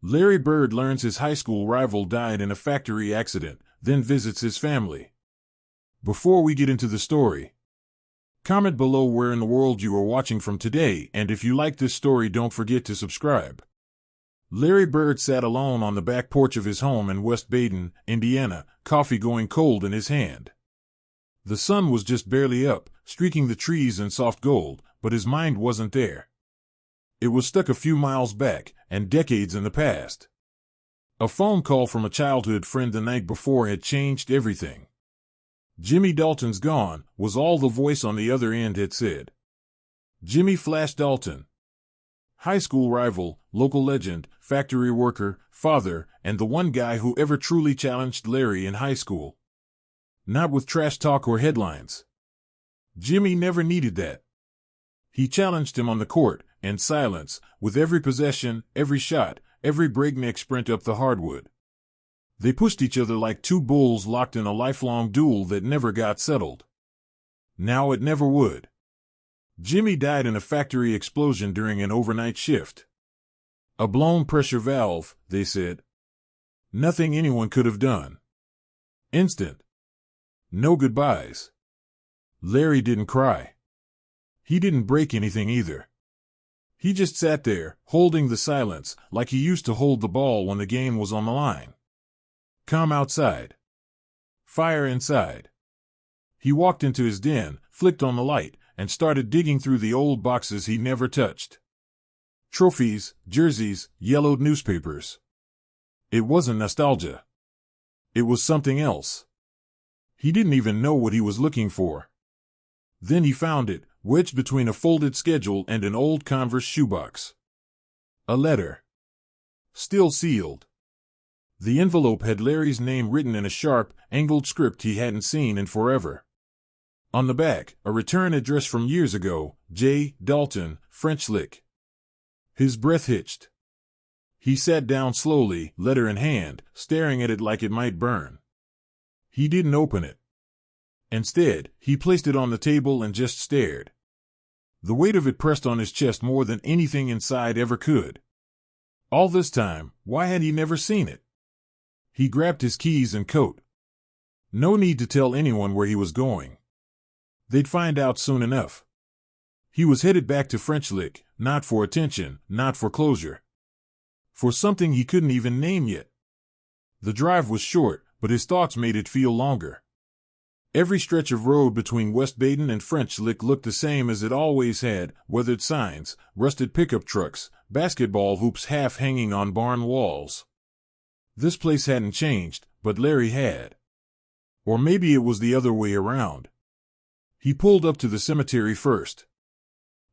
Larry Bird learns his high school rival died in a factory accident, then visits his family. Before we get into the story, comment below where in the world you are watching from today, and if you like this story, don't forget to subscribe. Larry Bird sat alone on the back porch of his home in West Baden, Indiana, coffee going cold in his hand. The sun was just barely up, streaking the trees in soft gold, but his mind wasn't there. It was stuck a few miles back, and decades in the past. A phone call from a childhood friend the night before had changed everything. "Jimmy Dalton's gone," was all the voice on the other end had said. Jimmy Flash Dalton. High school rival, local legend, factory worker, father, and the one guy who ever truly challenged Larry in high school. Not with trash talk or headlines. Jimmy never needed that. He challenged him on the court, in silence, with every possession, every shot, every breakneck sprint up the hardwood. They pushed each other like two bulls locked in a lifelong duel that never got settled. Now it never would. Jimmy died in a factory explosion during an overnight shift. A blown pressure valve, they said. Nothing anyone could have done. Instant. No goodbyes. Larry didn't cry. He didn't break anything either. He just sat there, holding the silence, like he used to hold the ball when the game was on the line. Calm outside. Fire inside. He walked into his den, flicked on the light, and started digging through the old boxes he never touched. Trophies, jerseys, yellowed newspapers. It wasn't nostalgia. It was something else. He didn't even know what he was looking for. Then he found it, wedged between a folded schedule and an old Converse shoebox. A letter. Still sealed. The envelope had Larry's name written in a sharp, angled script he hadn't seen in forever. On the back, a return address from years ago, J. Dalton, French Lick. His breath hitched. He sat down slowly, letter in hand, staring at it like it might burn. He didn't open it. Instead, he placed it on the table and just stared. The weight of it pressed on his chest more than anything inside ever could. All this time, why had he never seen it? He grabbed his keys and coat. No need to tell anyone where he was going. They'd find out soon enough. He was headed back to French Lick, not for attention, not for closure. For something he couldn't even name yet. The drive was short, but his thoughts made it feel longer. Every stretch of road between West Baden and French Lick looked the same as it always had: weathered signs, rusted pickup trucks, basketball hoops half hanging on barn walls. This place hadn't changed, but Larry had. Or maybe it was the other way around. He pulled up to the cemetery first.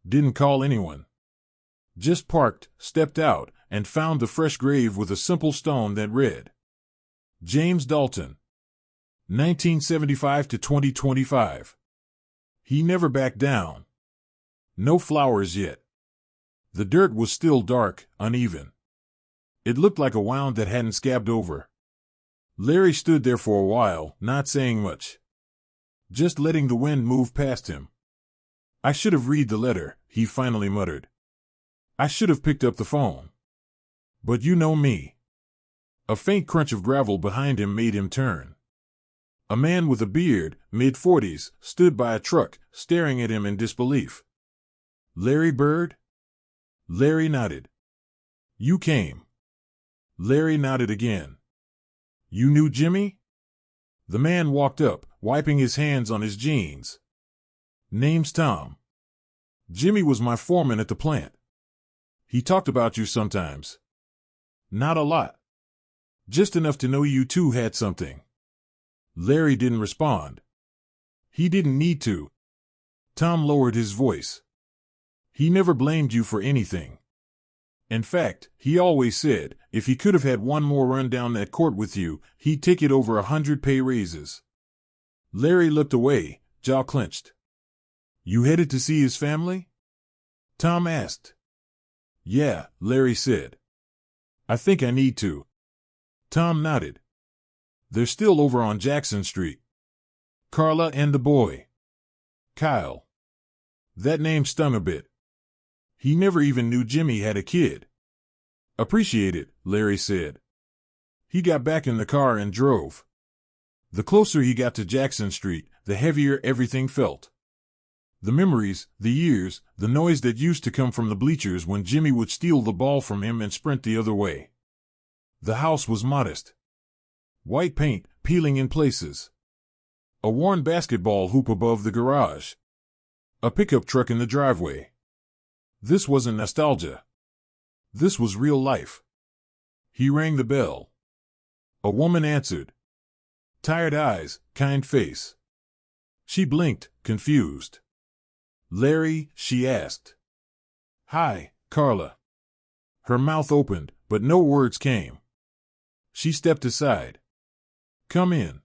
Didn't call anyone. Just parked, stepped out, and found the fresh grave with a simple stone that read, James Dalton, 1975 to 2025. He never backed down. No flowers yet. The dirt was still dark, uneven. It looked like a wound that hadn't scabbed over. Larry stood there for a while, not saying much. Just letting the wind move past him. I should have read the letter, he finally muttered. I should have picked up the phone. But you know me. A faint crunch of gravel behind him made him turn. A man with a beard, mid-40s, stood by a truck, staring at him in disbelief. Larry Bird? Larry nodded. You came. Larry nodded again. You knew Jimmy? The man walked up, wiping his hands on his jeans. Name's Tom. Jimmy was my foreman at the plant. He talked about you sometimes. Not a lot. Just enough to know you two had something. Larry didn't respond. He didn't need to. Tom lowered his voice. He never blamed you for anything. In fact, he always said, if he could have had one more run down that court with you, he'd take it over 100 pay raises. Larry looked away, jaw clenched. You headed to see his family? Tom asked. Yeah, Larry said. I think I need to. Tom nodded. They're still over on Jackson Street. Carla and the boy. Kyle. That name stung a bit. He never even knew Jimmy had a kid. Appreciate it, Larry said. He got back in the car and drove. The closer he got to Jackson Street, the heavier everything felt. The memories, the years, the noise that used to come from the bleachers when Jimmy would steal the ball from him and sprint the other way. The house was modest. White paint, peeling in places. A worn basketball hoop above the garage. A pickup truck in the driveway. This wasn't nostalgia. This was real life. He rang the bell. A woman answered. Tired eyes, kind face. She blinked, confused. Larry, she asked. Hi, Carla. Her mouth opened, but no words came. She stepped aside. Come in.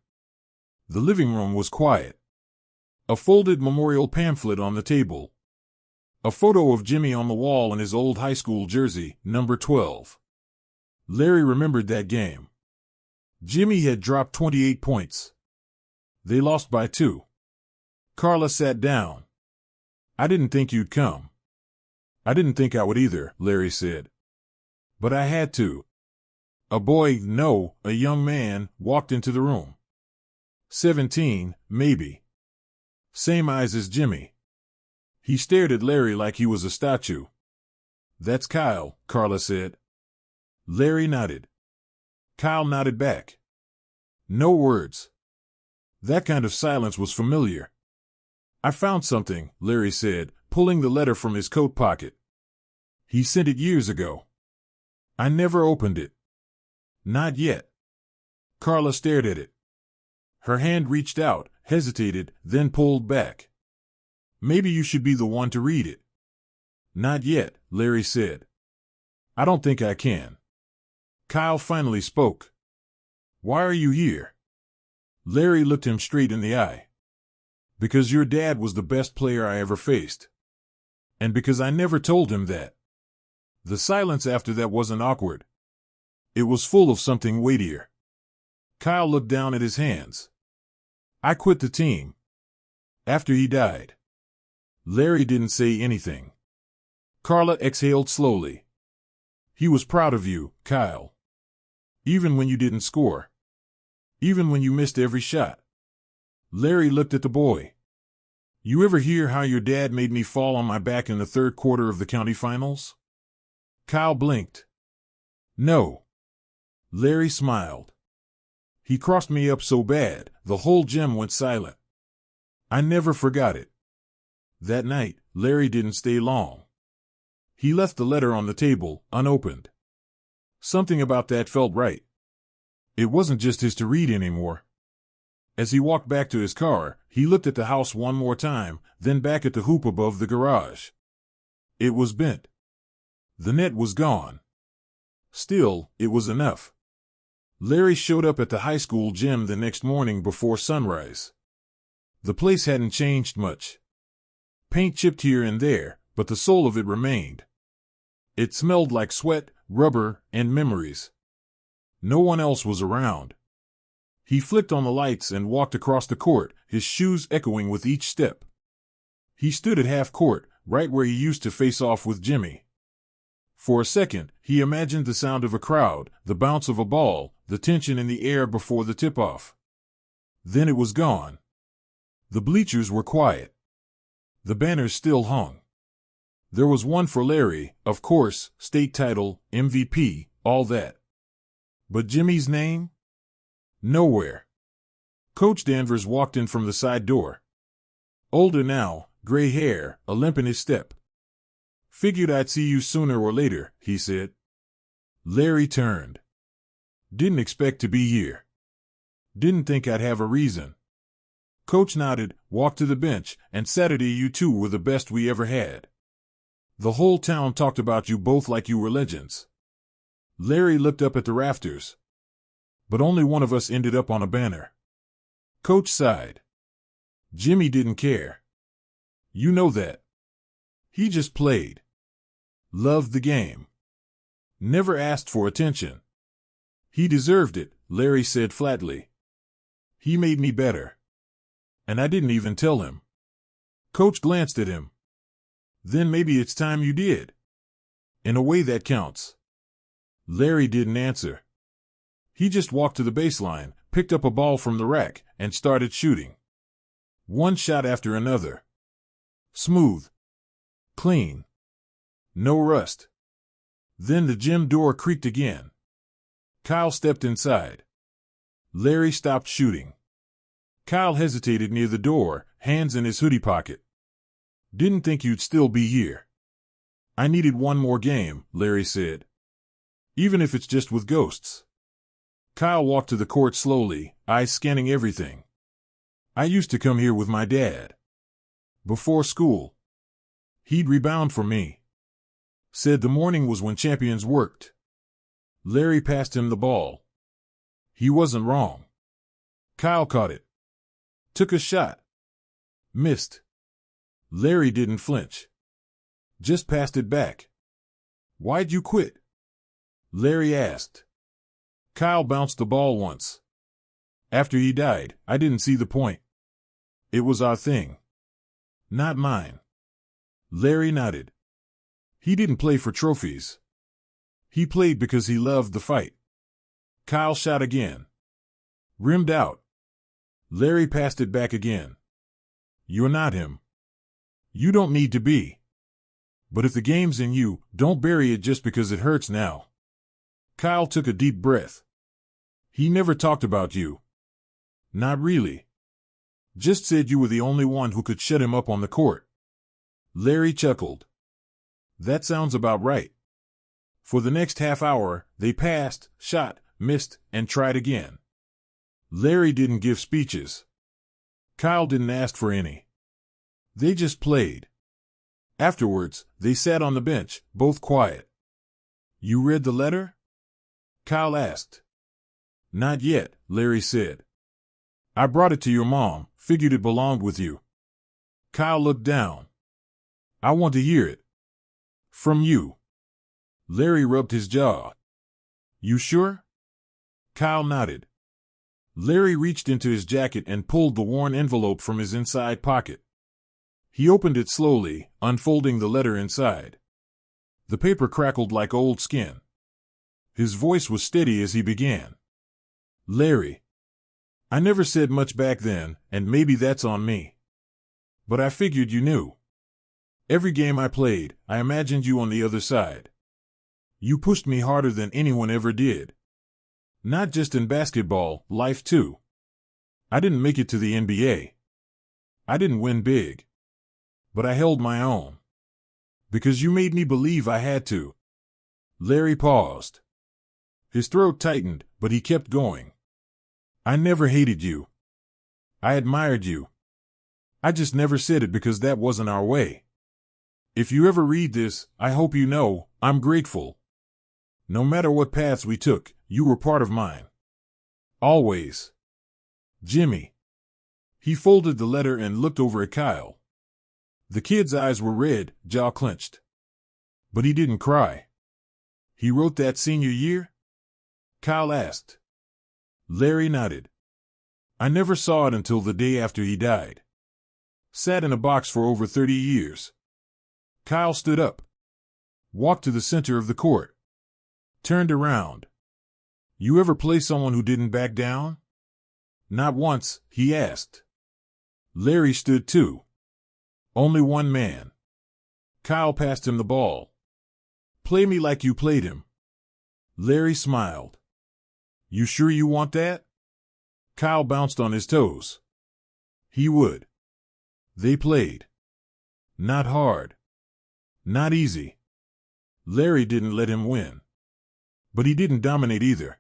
The living room was quiet. A folded memorial pamphlet on the table. A photo of Jimmy on the wall in his old high school jersey, number 12. Larry remembered that game. Jimmy had dropped 28 points. They lost by 2. Carla sat down. I didn't think you'd come. I didn't think I would either, Larry said. But I had to. A boy, no, a young man, walked into the room. 17, maybe. Same eyes as Jimmy. He stared at Larry like he was a statue. That's Kyle, Carla said. Larry nodded. Kyle nodded back. No words. That kind of silence was familiar. I found something, Larry said, pulling the letter from his coat pocket. He sent it years ago. I never opened it. Not yet. Carla stared at it. Her hand reached out, hesitated, then pulled back. Maybe you should be the one to read it. Not yet, Larry said. I don't think I can. Kyle finally spoke. Why are you here? Larry looked him straight in the eye. Because your dad was the best player I ever faced. And because I never told him that. The silence after that wasn't awkward. It was full of something weightier. Kyle looked down at his hands. I quit the team. After he died. Larry didn't say anything. Carla exhaled slowly. He was proud of you, Kyle. Even when you didn't score. Even when you missed every shot. Larry looked at the boy. You ever hear how your dad made me fall on my back in the third quarter of the county finals? Kyle blinked. No. Larry smiled. He crossed me up so bad, the whole gym went silent. I never forgot it. That night, Larry didn't stay long. He left the letter on the table, unopened. Something about that felt right. It wasn't just his to read anymore. As he walked back to his car, he looked at the house one more time, then back at the hoop above the garage. It was bent. The net was gone. Still, it was enough. Larry showed up at the high school gym the next morning before sunrise. The place hadn't changed much. Paint chipped here and there, but the soul of it remained. It smelled like sweat, rubber, and memories. No one else was around. He flicked on the lights and walked across the court, his shoes echoing with each step. He stood at half court, right where he used to face off with Jimmy. For a second, he imagined the sound of a crowd, the bounce of a ball, the tension in the air before the tip-off. Then it was gone. The bleachers were quiet. The banners still hung. There was one for Larry, of course, state title, MVP, all that. But Jimmy's name? Nowhere. Coach Danvers walked in from the side door. Older now, gray hair, a limp in his step. Figured I'd see you sooner or later, he said. Larry turned. Didn't expect to be here. Didn't think I'd have a reason. Coach nodded, walked to the bench, and Saturday you two were the best we ever had. The whole town talked about you both like you were legends. Larry looked up at the rafters. But only one of us ended up on a banner. Coach sighed. Jimmy didn't care. You know that. He just played. Loved the game. Never asked for attention. He deserved it, Larry said flatly. He made me better. And I didn't even tell him. Coach glanced at him. Then maybe it's time you did. In a way that counts. Larry didn't answer. He just walked to the baseline, picked up a ball from the rack, and started shooting. One shot after another. Smooth. Clean. No rust. Then the gym door creaked again. Kyle stepped inside. Larry stopped shooting. Kyle hesitated near the door, hands in his hoodie pocket. Didn't think you'd still be here. I needed one more game, Larry said. Even if it's just with ghosts. Kyle walked to the court slowly, eyes scanning everything. I used to come here with my dad. Before school. He'd rebound for me. Said the morning was when champions worked. Larry passed him the ball. He wasn't wrong. Kyle caught it. Took a shot. Missed. Larry didn't flinch. Just passed it back. Why'd you quit? Larry asked. Kyle bounced the ball once. After he died, I didn't see the point. It was our thing. Not mine. Larry nodded. He didn't play for trophies. He played because he loved the fight. Kyle shot again. Rimmed out. Larry passed it back again. You're not him. You don't need to be. But if the game's in you, don't bury it just because it hurts now. Kyle took a deep breath. He never talked about you. Not really. Just said you were the only one who could shut him up on the court. Larry chuckled. That sounds about right. For the next half hour, they passed, shot, missed, and tried again. Larry didn't give speeches. Kyle didn't ask for any. They just played. Afterwards, they sat on the bench, both quiet. You read the letter? Kyle asked. Not yet, Larry said. I brought it to your mom, figured it belonged with you. Kyle looked down. I want to hear it. From you. Larry rubbed his jaw. You sure? Kyle nodded. Larry reached into his jacket and pulled the worn envelope from his inside pocket. He opened it slowly, unfolding the letter inside. The paper crackled like old skin. His voice was steady as he began. Larry, I never said much back then, and maybe that's on me. But I figured you knew. Every game I played, I imagined you on the other side. You pushed me harder than anyone ever did. Not just in basketball, life too. I didn't make it to the NBA. I didn't win big. But I held my own. Because you made me believe I had to. Larry paused. His throat tightened, but he kept going. I never hated you. I admired you. I just never said it because that wasn't our way. If you ever read this, I hope you know, I'm grateful. No matter what paths we took, you were part of mine. Always. Jimmy. He folded the letter and looked over at Kyle. The kid's eyes were red, jaw clenched. But he didn't cry. He wrote that senior year? Kyle asked. Larry nodded. I never saw it until the day after he died. Sat in a box for over 30 years. Kyle stood up. Walked to the center of the court. Turned around. You ever play someone who didn't back down? Not once, he asked. Larry stood too. Only one man. Kyle passed him the ball. Play me like you played him. Larry smiled. You sure you want that? Kyle bounced on his toes. He would. They played. Not hard. Not easy. Larry didn't let him win. But he didn't dominate either.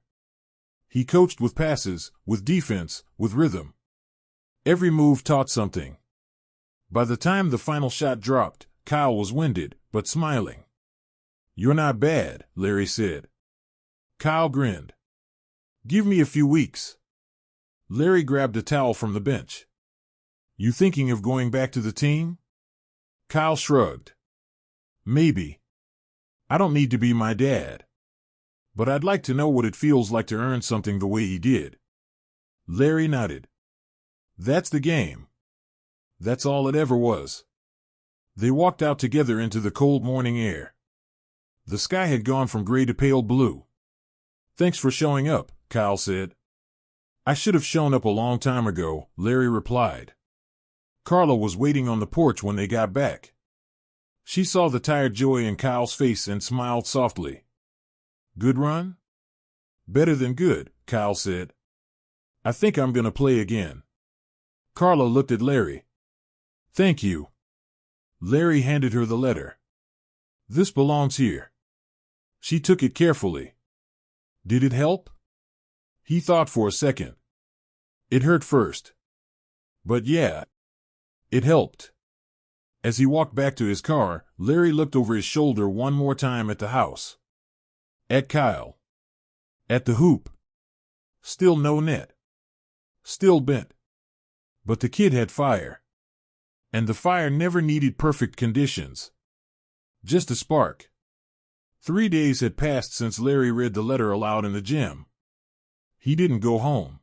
He coached with passes, with defense, with rhythm. Every move taught something. By the time the final shot dropped, Kyle was winded, but smiling. You're not bad, Larry said. Kyle grinned. Give me a few weeks. Larry grabbed a towel from the bench. You thinking of going back to the team? Kyle shrugged. Maybe. I don't need to be my dad. But I'd like to know what it feels like to earn something the way he did. Larry nodded. That's the game. That's all it ever was. They walked out together into the cold morning air. The sky had gone from gray to pale blue. Thanks for showing up, Kyle said. I should have shown up a long time ago, Larry replied. Carla was waiting on the porch when they got back. She saw the tired joy in Kyle's face and smiled softly. Good run? Better than good, Kyle said. I think I'm gonna play again. Carla looked at Larry. Thank you. Larry handed her the letter. This belongs here. She took it carefully. Did it help? He thought for a second. It hurt first. But yeah, it helped. As he walked back to his car, Larry looked over his shoulder one more time at the house. At Kyle. At the hoop. Still no net. Still bent. But the kid had fire. And the fire never needed perfect conditions. Just a spark. 3 days had passed since Larry read the letter aloud in the gym. He didn't go home.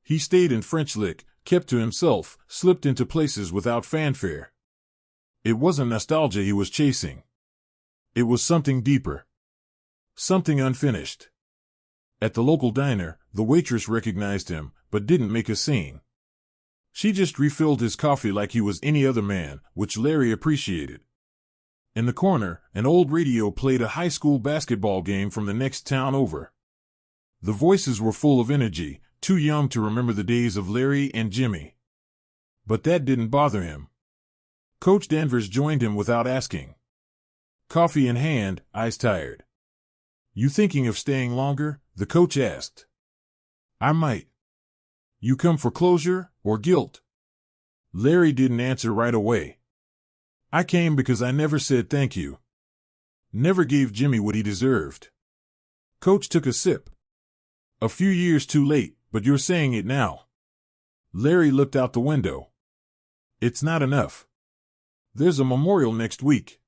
He stayed in French Lick, kept to himself, slipped into places without fanfare. It wasn't nostalgia he was chasing. It was something deeper. Something unfinished. At the local diner, the waitress recognized him, but didn't make a scene. She just refilled his coffee like he was any other man, which Larry appreciated. In the corner, an old radio played a high school basketball game from the next town over. The voices were full of energy, too young to remember the days of Larry and Jimmy. But that didn't bother him. Coach Danvers joined him without asking. Coffee in hand, eyes tired. You thinking of staying longer? The coach asked. I might. You come for closure or guilt? Larry didn't answer right away. I came because I never said thank you. Never gave Jimmy what he deserved. Coach took a sip. A few years too late, but you're saying it now. Larry looked out the window. It's not enough. There's a memorial next week.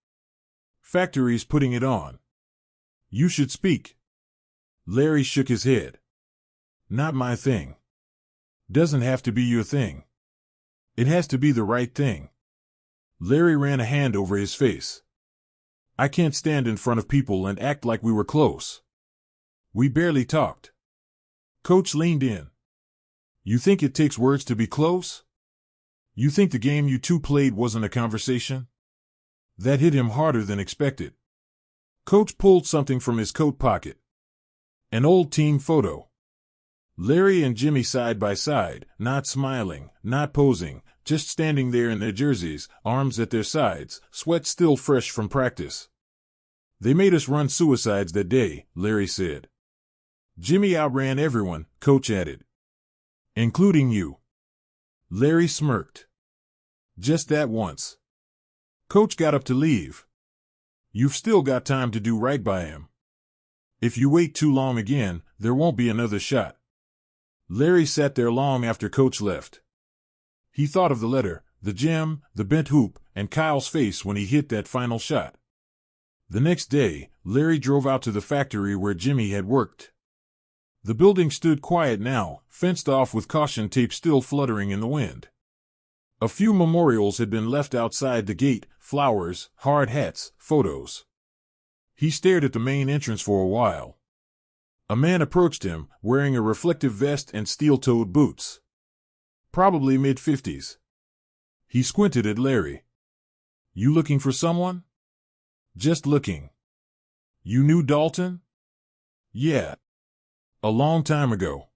Factory's putting it on. You should speak. Larry shook his head. Not my thing. Doesn't have to be your thing. It has to be the right thing. Larry ran a hand over his face. I can't stand in front of people and act like we were close. We barely talked. Coach leaned in. You think it takes words to be close? You think the game you two played wasn't a conversation? That hit him harder than expected. Coach pulled something from his coat pocket. An old team photo. Larry and Jimmy side by side, not smiling, not posing, just standing there in their jerseys, arms at their sides, sweat still fresh from practice. They made us run suicides that day, Larry said. Jimmy outran everyone, Coach added. Including you. Larry smirked. Just that once. Coach got up to leave. You've still got time to do right by him. If you wait too long again, there won't be another shot. Larry sat there long after Coach left. He thought of the letter, the gym, the bent hoop, and Kyle's face when he hit that final shot. The next day, Larry drove out to the factory where Jimmy had worked. The building stood quiet now, fenced off with caution tape still fluttering in the wind. A few memorials had been left outside the gate, flowers, hard hats, photos. He stared at the main entrance for a while. A man approached him, wearing a reflective vest and steel-toed boots. Probably mid-50s. He squinted at Larry. You looking for someone? Just looking. You knew Dalton? Yeah. A long time ago.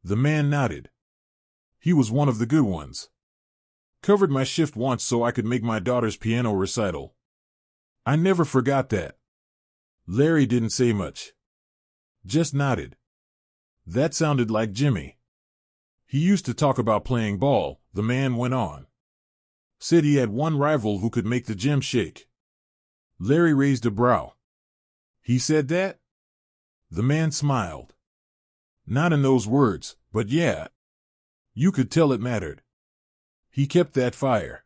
The man nodded. He was one of the good ones. Covered my shift once so I could make my daughter's piano recital. I never forgot that. Larry didn't say much. Just nodded. That sounded like Jimmy. He used to talk about playing ball, the man went on. Said he had one rival who could make the gym shake. Larry raised a brow. He said that? The man smiled. Not in those words, but yeah. You could tell it mattered. He kept that fire.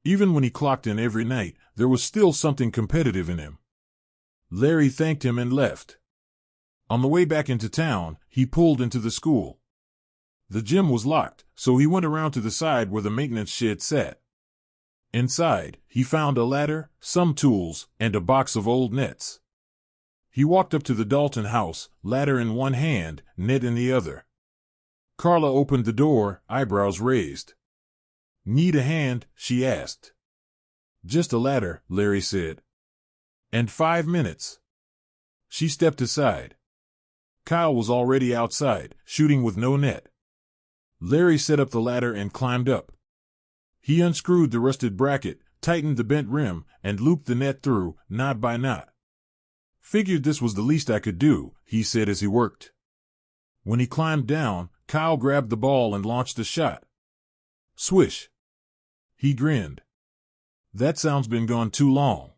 Even when he clocked in every night, there was still something competitive in him. Larry thanked him and left. On the way back into town, he pulled into the school. The gym was locked, so he went around to the side where the maintenance shed sat. Inside, he found a ladder, some tools, and a box of old nets. He walked up to the Dalton house, ladder in one hand, net in the other. Carla opened the door, eyebrows raised. "Need a hand?" she asked. "Just a ladder," Larry said. "And 5 minutes." She stepped aside. Kyle was already outside, shooting with no net. Larry set up the ladder and climbed up. He unscrewed the rusted bracket, tightened the bent rim, and looped the net through, knot by knot. "Figured this was the least I could do," he said as he worked. When he climbed down, Kyle grabbed the ball and launched a shot. Swish. He grinned. "That sound's been gone too long."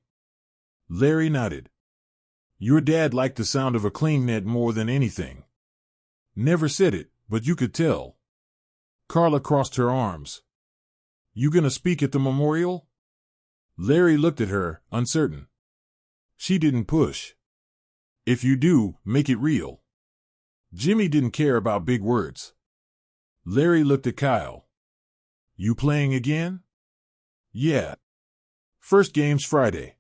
Larry nodded. "Your dad liked the sound of a clean net more than anything." "Never said it, but you could tell." Carla crossed her arms. "You gonna speak at the memorial?" Larry looked at her, uncertain. She didn't push. "If you do, make it real." Jimmy didn't care about big words. Larry looked at Kyle. "You playing again?" "Yeah. First game's Friday."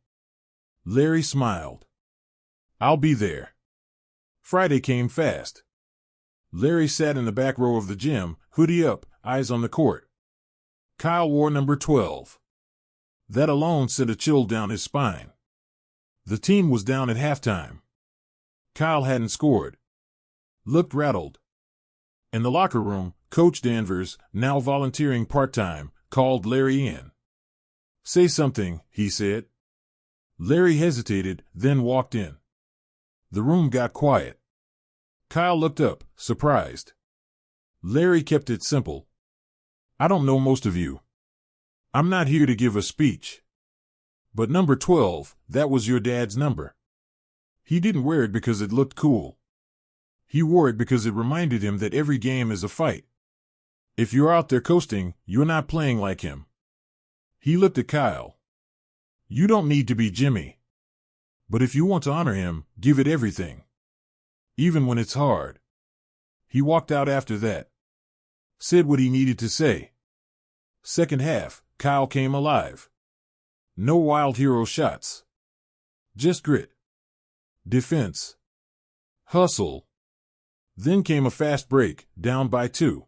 Larry smiled. "I'll be there." Friday came fast. Larry sat in the back row of the gym, hoodie up, eyes on the court. Kyle wore number 12. That alone sent a chill down his spine. The team was down at halftime. Kyle hadn't scored. Looked rattled. In the locker room, Coach Danvers, now volunteering part-time, called Larry in. "Say something," he said. Larry hesitated, then walked in. The room got quiet. Kyle looked up, surprised. Larry kept it simple. "I don't know most of you. I'm not here to give a speech. But number 12, that was your dad's number. He didn't wear it because it looked cool. He wore it because it reminded him that every game is a fight. If you're out there coasting, you're not playing like him." He looked at Kyle. "You don't need to be Jimmy. But if you want to honor him, give it everything. Even when it's hard." He walked out after that. Said what he needed to say. Second half, Kyle came alive. No wild hero shots. Just grit. Defense. Hustle. Then came a fast break, down by 2.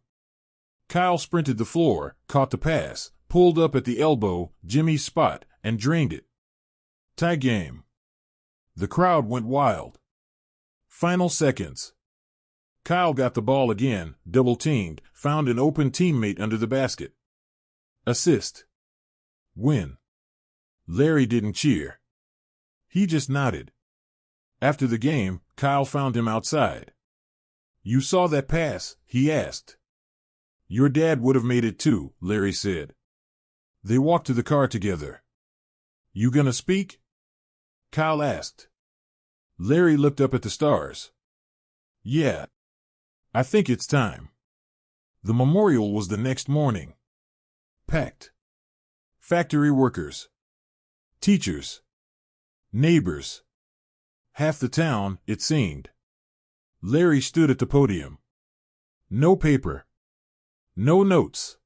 Kyle sprinted the floor, caught the pass, pulled up at the elbow, Jimmy's spot, and drained it. Tie game. The crowd went wild. Final seconds. Kyle got the ball again, double-teamed, found an open teammate under the basket. Assist. Win. Larry didn't cheer. He just nodded. After the game, Kyle found him outside. "You saw that pass?" he asked. "Your dad would have made it too," Larry said. They walked to the car together. "You gonna speak?" Kyle asked. Larry looked up at the stars. "Yeah. I think it's time." The memorial was the next morning. Packed. Factory workers. Teachers. Neighbors. Half the town, it seemed. Larry stood at the podium. No paper. No notes.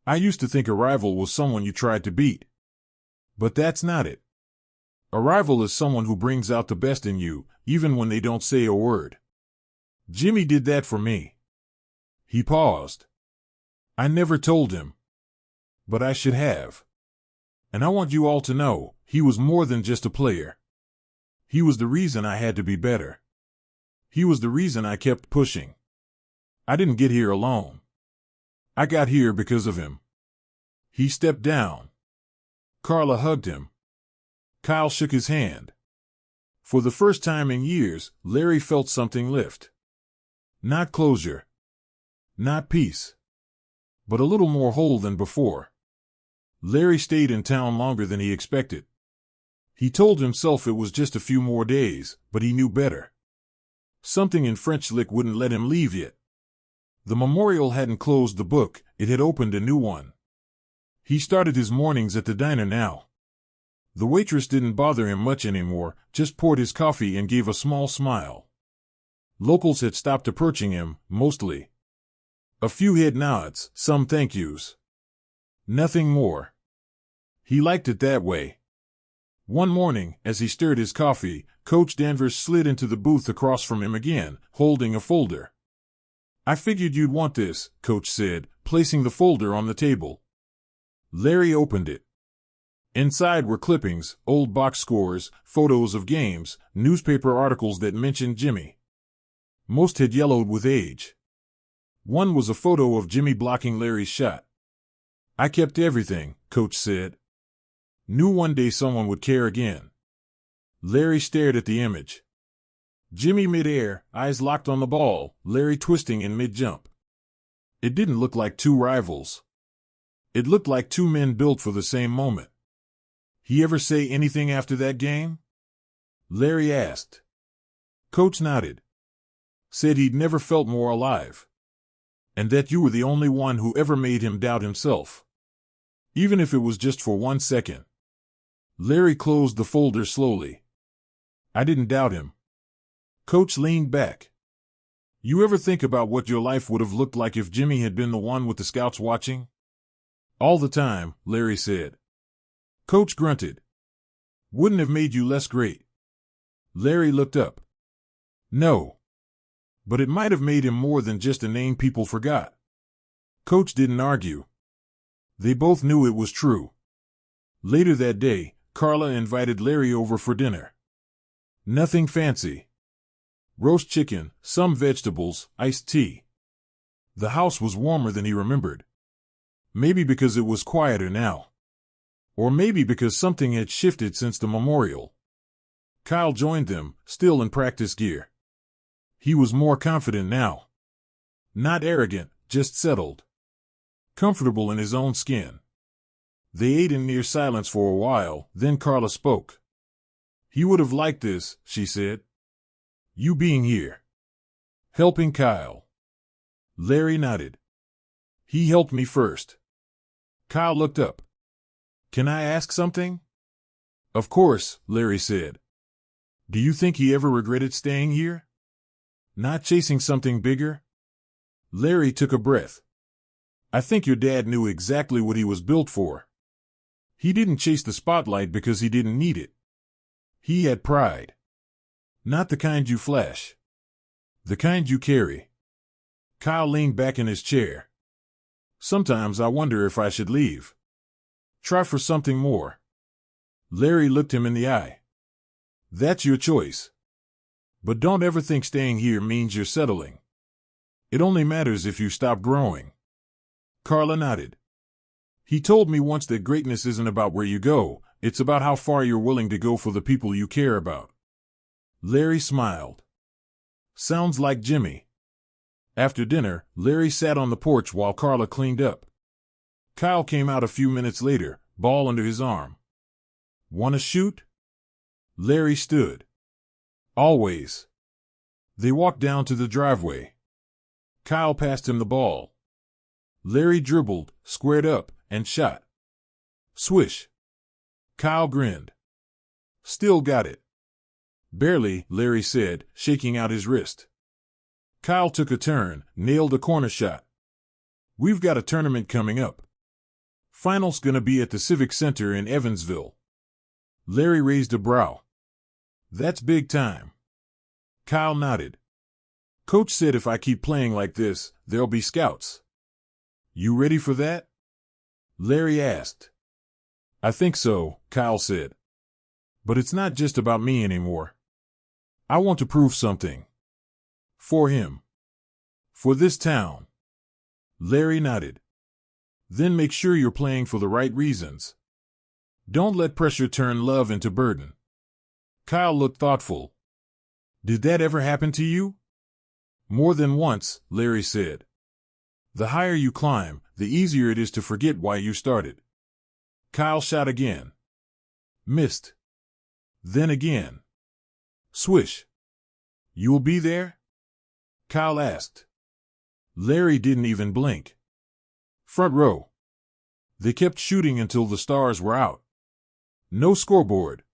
"I used to think a rival was someone you tried to beat. But that's not it. A rival is someone who brings out the best in you, even when they don't say a word. Jimmy did that for me." He paused. "I never told him. But I should have. And I want you all to know, he was more than just a player. He was the reason I had to be better. He was the reason I kept pushing. I didn't get here alone. I got here because of him." He stepped down. Carla hugged him. Kyle shook his hand. For the first time in years, Larry felt something lift. Not closure. Not peace. But a little more whole than before. Larry stayed in town longer than he expected. He told himself it was just a few more days, but he knew better. Something in French Lick wouldn't let him leave yet. The memorial hadn't closed the book, it had opened a new one. He started his mornings at the diner now. The waitress didn't bother him much anymore, just poured his coffee and gave a small smile. Locals had stopped approaching him, mostly. A few head nods, some thank yous. Nothing more. He liked it that way. One morning, as he stirred his coffee, Coach Danvers slid into the booth across from him again, holding a folder. "I figured you'd want this," Coach said, placing the folder on the table. Larry opened it. Inside were clippings, old box scores, photos of games, newspaper articles that mentioned Jimmy. Most had yellowed with age. One was a photo of Jimmy blocking Larry's shot. "I kept everything," Coach said. "Knew one day someone would care again." Larry stared at the image. Jimmy midair, eyes locked on the ball, Larry twisting in mid-jump. It didn't look like two rivals. It looked like two men built for the same moment. "He ever say anything after that game?" Larry asked. Coach nodded. "Said he'd never felt more alive. And that you were the only one who ever made him doubt himself. Even if it was just for 1 second. Larry closed the folder slowly. "I didn't doubt him." Coach leaned back. "You ever think about what your life would have looked like if Jimmy had been the one with the scouts watching?" "All the time," Larry said. Coach grunted. "Wouldn't have made you less great." Larry looked up. "No. But it might have made him more than just a name people forgot." Coach didn't argue. They both knew it was true. Later that day, Carla invited Larry over for dinner. Nothing fancy. Roast chicken, some vegetables, iced tea. The house was warmer than he remembered. Maybe because it was quieter now. Or maybe because something had shifted since the memorial. Kyle joined them, still in practice gear. He was more confident now. Not arrogant, just settled. Comfortable in his own skin. They ate in near silence for a while, then Carla spoke. "He would have liked this," she said. "You being here. Helping Kyle." Larry nodded. "He helped me first." Kyle looked up. "Can I ask something?" "Of course," Larry said. "Do you think he ever regretted staying here? Not chasing something bigger?" Larry took a breath. "I think your dad knew exactly what he was built for. He didn't chase the spotlight because he didn't need it. He had pride. Not the kind you flash. The kind you carry." Kyle leaned back in his chair. "Sometimes I wonder if I should leave. Try for something more." Larry looked him in the eye. "That's your choice. But don't ever think staying here means you're settling. It only matters if you stop growing." Carla nodded. "He told me once that greatness isn't about where you go, it's about how far you're willing to go for the people you care about." Larry smiled. "Sounds like Jimmy." After dinner, Larry sat on the porch while Carla cleaned up. Kyle came out a few minutes later, ball under his arm. "Wanna shoot?" Larry stood. "Always." They walked down to the driveway. Kyle passed him the ball. Larry dribbled, squared up, and shot. Swish. Kyle grinned. "Still got it." "Barely," Larry said, shaking out his wrist. Kyle took a turn, nailed a corner shot. "We've got a tournament coming up. Final's gonna be at the Civic Center in Evansville." Larry raised a brow. "That's big time." Kyle nodded. "Coach said if I keep playing like this, there'll be scouts." "You ready for that?" Larry asked. "I think so," Kyle said. "But it's not just about me anymore. I want to prove something. For him. For this town." Larry nodded. "Then make sure you're playing for the right reasons. Don't let pressure turn love into burden." Kyle looked thoughtful. "Did that ever happen to you?" "More than once," Larry said. "The higher you climb, the easier it is to forget why you started." Kyle shot again. Missed. Then again. Swish. "You will be there?" Kyle asked. Larry didn't even blink. "Front row." They kept shooting until the stars were out. No scoreboard.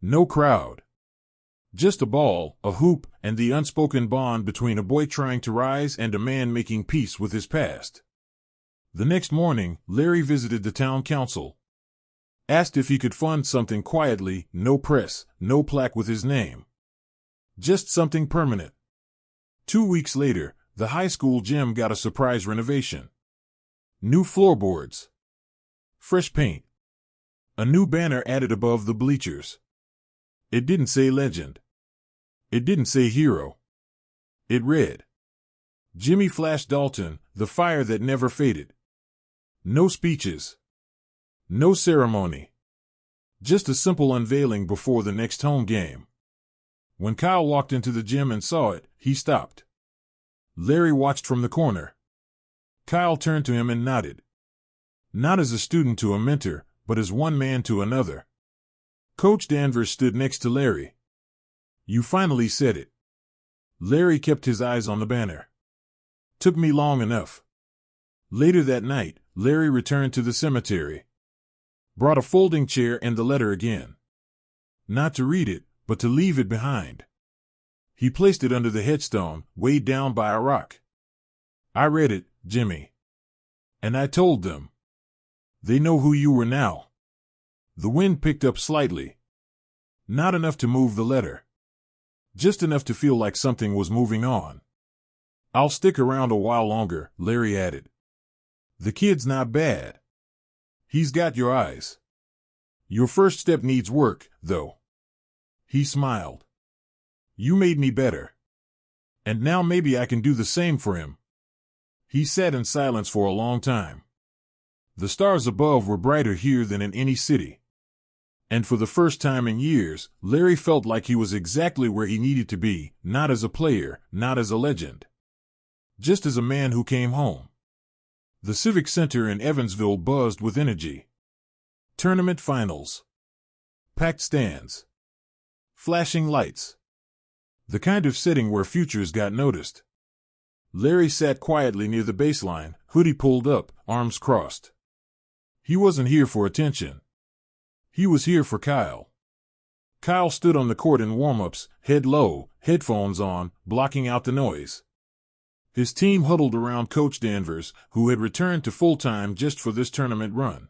No crowd. Just a ball, a hoop, and the unspoken bond between a boy trying to rise and a man making peace with his past. The next morning, Larry visited the town council. Asked if he could fund something quietly, no press, no plaque with his name. Just something permanent. 2 weeks later, the high school gym got a surprise renovation. New floorboards. Fresh paint. A new banner added above the bleachers. It didn't say legend. It didn't say hero. It read, Jimmy Flash Dalton, the fire that never faded. No speeches. No ceremony. Just a simple unveiling before the next home game. When Kyle walked into the gym and saw it, he stopped. Larry watched from the corner. Kyle turned to him and nodded. Not as a student to a mentor, but as one man to another. Coach Danvers stood next to Larry. You finally said it. Larry kept his eyes on the banner. Took me long enough. Later that night, Larry returned to the cemetery. Brought a folding chair and the letter again. Not to read it, but to leave it behind. He placed it under the headstone, weighed down by a rock. I read it, Jimmy. And I told them. They know who you were now. The wind picked up slightly. Not enough to move the letter. Just enough to feel like something was moving on. I'll stick around a while longer, Larry added. The kid's not bad. He's got your eyes. Your first step needs work, though. He smiled. You made me better. And now maybe I can do the same for him. He sat in silence for a long time. The stars above were brighter here than in any city. And for the first time in years, Larry felt like he was exactly where he needed to be, not as a player, not as a legend. Just as a man who came home. The Civic Center in Evansville buzzed with energy. Tournament finals. Packed stands. Flashing lights. The kind of setting where futures got noticed. Larry sat quietly near the baseline, hoodie pulled up, arms crossed. He wasn't here for attention. He was here for Kyle. Kyle stood on the court in warm-ups, head low, headphones on, blocking out the noise. His team huddled around Coach Danvers, who had returned to full-time just for this tournament run.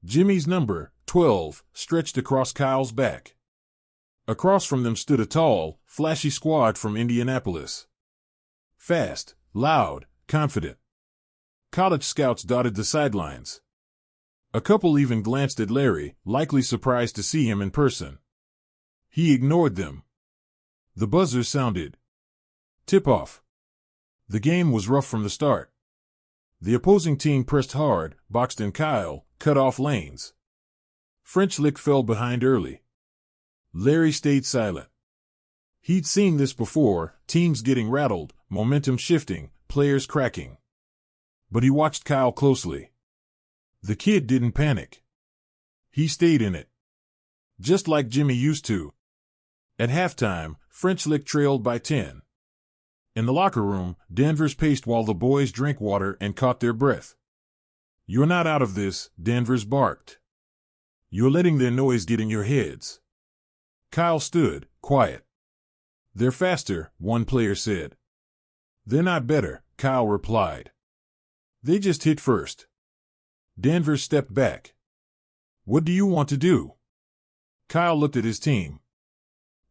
Jimmy's number, 12, stretched across Kyle's back. Across from them stood a tall, flashy squad from Indianapolis. Fast, loud, confident. College scouts dotted the sidelines. A couple even glanced at Larry, likely surprised to see him in person. He ignored them. The buzzer sounded. Tip-off. The game was rough from the start. The opposing team pressed hard, boxed in Kyle, cut off lanes. French Lick fell behind early. Larry stayed silent. He'd seen this before, teams getting rattled, momentum shifting, players cracking. But he watched Kyle closely. The kid didn't panic. He stayed in it. Just like Jimmy used to. At halftime, French Lick trailed by 10. In the locker room, Danvers paced while the boys drank water and caught their breath. You're not out of this, Danvers barked. You're letting their noise get in your heads. Kyle stood, quiet. They're faster, one player said. They're not better, Kyle replied. They just hit first. Danvers stepped back. What do you want to do? Kyle looked at his team.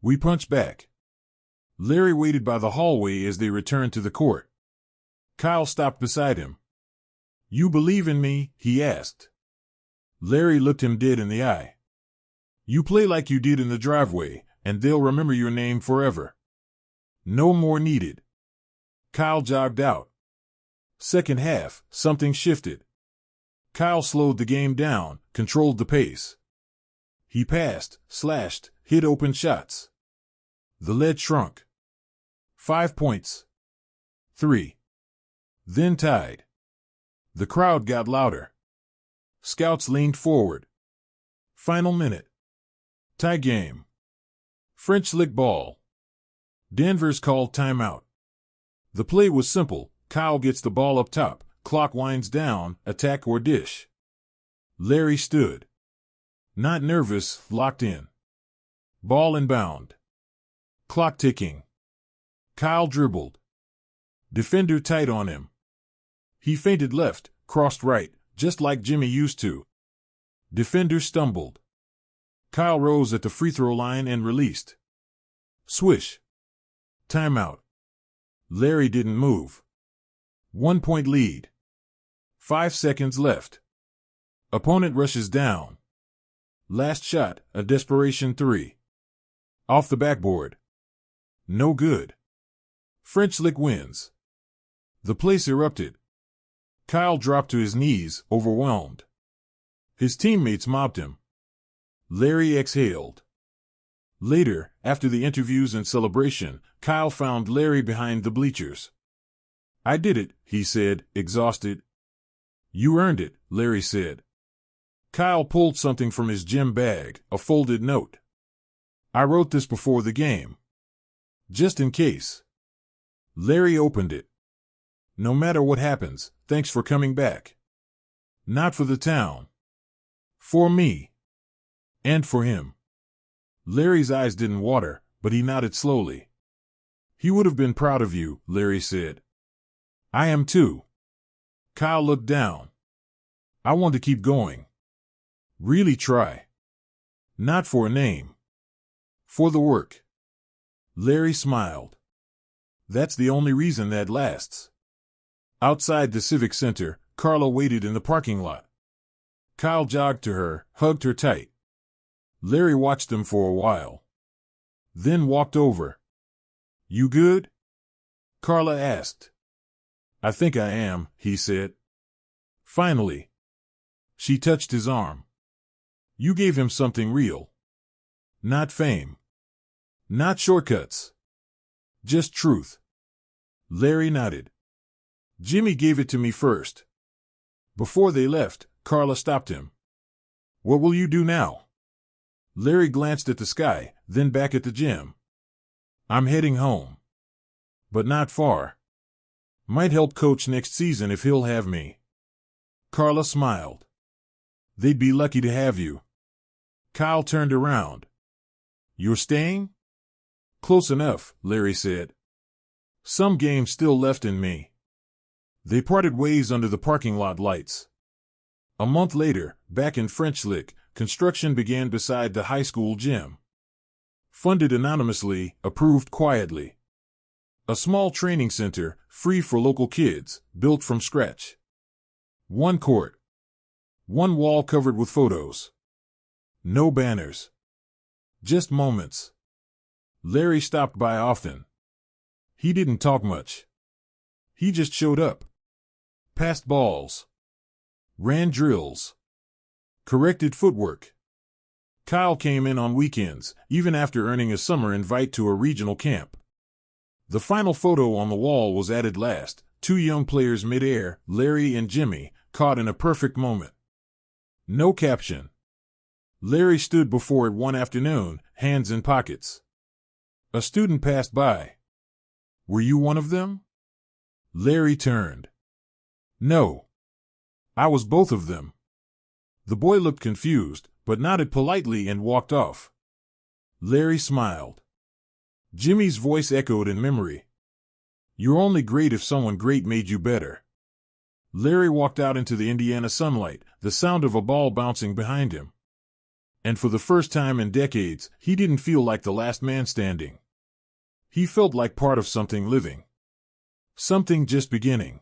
We punch back. Larry waited by the hallway as they returned to the court. Kyle stopped beside him. You believe in me? He asked. Larry looked him dead in the eye. You play like you did in the driveway, and they'll remember your name forever. No more needed. Kyle jogged out. Second half, something shifted. Kyle slowed the game down, controlled the pace. He passed, slashed, hit open shots. The lead shrunk. 5 points. 3. Then tied. The crowd got louder. Scouts leaned forward. Final minute. Tie game. French Lick ball. Danvers called timeout. The play was simple. Kyle gets the ball up top. Clock winds down, attack or dish. Larry stood. Not nervous, locked in. Ball inbound. Clock ticking. Kyle dribbled. Defender tight on him. He feinted left, crossed right, just like Jimmy used to. Defender stumbled. Kyle rose at the free throw line and released. Swish. Timeout. Larry didn't move. 1 point lead. 5 seconds left. Opponent rushes down. Last shot, a desperation three. Off the backboard. No good. French Lick wins. The place erupted. Kyle dropped to his knees, overwhelmed. His teammates mobbed him. Larry exhaled. Later, after the interviews and celebration, Kyle found Larry behind the bleachers. I did it, he said, exhausted. You earned it, Larry said. Kyle pulled something from his gym bag, a folded note. I wrote this before the game. Just in case. Larry opened it. No matter what happens, thanks for coming back. Not for the town. For me. And for him. Larry's eyes didn't water, but he nodded slowly. He would have been proud of you, Larry said. I am too. Kyle looked down. I want to keep going. Really try. Not for a name. For the work. Larry smiled. That's the only reason that lasts. Outside the Civic Center, Carla waited in the parking lot. Kyle jogged to her, hugged her tight. Larry watched them for a while. Then walked over. You good? Carla asked. I think I am, he said. Finally. She touched his arm. You gave him something real. Not fame. Not shortcuts. Just truth. Larry nodded. Jimmy gave it to me first. Before they left, Carla stopped him. What will you do now? Larry glanced at the sky, then back at the gym. I'm heading home. But not far. Might help coach next season if he'll have me. Carla smiled. They'd be lucky to have you. Kyle turned around. You're staying? Close enough, Larry said. Some game still left in me. They parted ways under the parking lot lights. A month later, back in French Lick, construction began beside the high school gym. Funded anonymously, approved quietly. A small training center, free for local kids, built from scratch. 1 court. 1 wall covered with photos. No banners. Just moments. Larry stopped by often. He didn't talk much. He just showed up. Passed balls. Ran drills. Corrected footwork. Kyle came in on weekends, even after earning a summer invite to a regional camp. The final photo on the wall was added last, 2 young players mid-air, Larry and Jimmy, caught in a perfect moment. No caption. Larry stood before it one afternoon, hands in pockets. A student passed by. Were you one of them? Larry turned. No. I was both of them. The boy looked confused, but nodded politely and walked off. Larry smiled. Jimmy's voice echoed in memory. You're only great if someone great made you better. Larry walked out into the Indiana sunlight, the sound of a ball bouncing behind him. And for the first time in decades, he didn't feel like the last man standing. He felt like part of something living. Something just beginning.